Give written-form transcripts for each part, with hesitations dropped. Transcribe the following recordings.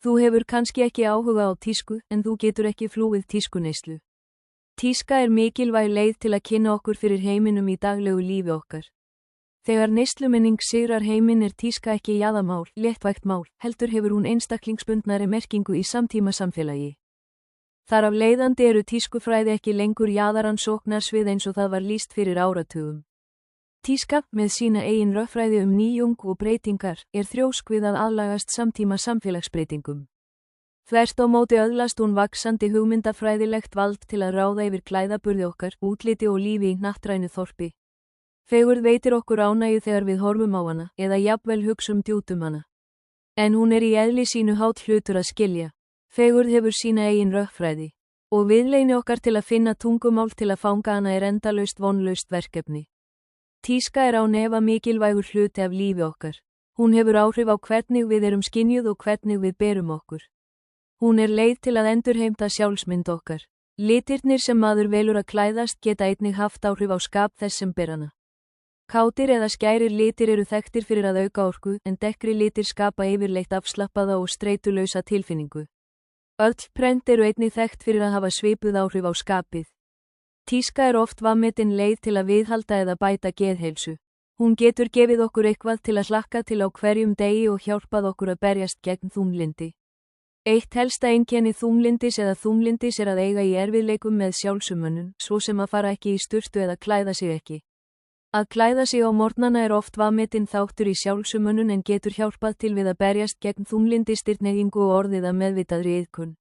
Þú hefur kannski ekki áhuga á tísku en þú getur ekki flúið tískuneyslu. Tíska er mikilvæg leið til að kynna okkur fyrir heiminum í daglegu lífi okkar. Þegar neyslumenning sigrar heiminn er tíska ekki jaðarmál, léttvægt mál, heldur hefur hún einstaklingsbundnari merkingu í samtíma samfélagi. Þar af leiðandi eru tískufræði ekki lengur jaðaransóknarsvið eins og það var lýst fyrir áratugum. Tíska, með sína eigin rökfræði nýjung og breytingar, er þrjósk við að aðlagast samtíma samfélagsbreytingum. Þvert á móti öðlast hún vaxandi hugmyndafræðilegt vald til að ráða yfir klæðaburði okkar, útliti og lífi í hnattrænu þorpi. Fegurð veitir okkur ánægju þegar við horfum á hana, eða jafnvel hugsum djúpt hana. En hún er í eðli sínu hátt hlutur að skilja. Fegurð hefur sína eigin rökfræði. Og viðleini okkar til að finna tungumál til að fanga hana er endalaust vonlaust verkefni. Tíska er án efa mikilvægur hluti af lífi okkar. Hún hefur áhrif á hvernig við erum skynjuð og hvernig við berum okkur. Hún er leið til að endurheimta sjálfsmynd okkar. Litirnir sem maður velur að klæðast geta einnig haft áhrif á skap þess sem ber hana. Kátir eða skærir litir eru þekktir fyrir að auka orku en dekkri litir skapa yfirleitt afslappaða og streitulausa tilfinningu. Öll prent eru einnig þekkt fyrir að hafa svipuð áhrif á skapið. Tíska er oft vanmetin leið til að viðhalda eða bæta geðheilsu. Hún getur gefið okkur eitthvað til að hlakka til á hverjum degi og hjálpað okkur að berjast gegn þunglyndi. Eitt helsta einkenni þunglyndis eða þunglindis er að eiga í erfiðleikum með sjálfsumönnun, svo sem að fara ekki í sturtu eða klæða sig ekki. Að klæða sig á morgnana er oft vanmetinn þáttur í sjálfsumönnun en getur hjálpað til við að berjast gegn þunglindistirhneiggingu og orðið að meðvitaðri iðkun.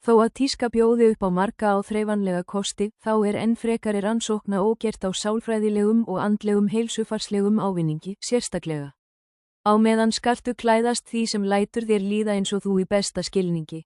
Þó að tíska bjóði upp á marga áþreifanlega kosti, þá er enn frekari rannsókna ógert á sálfræðilegum og andlegum heilsufarslegum ávinningi, sérstaklega. Á meðan skaltu klæðast því sem lætur þér líða eins og þú í besta skilningi.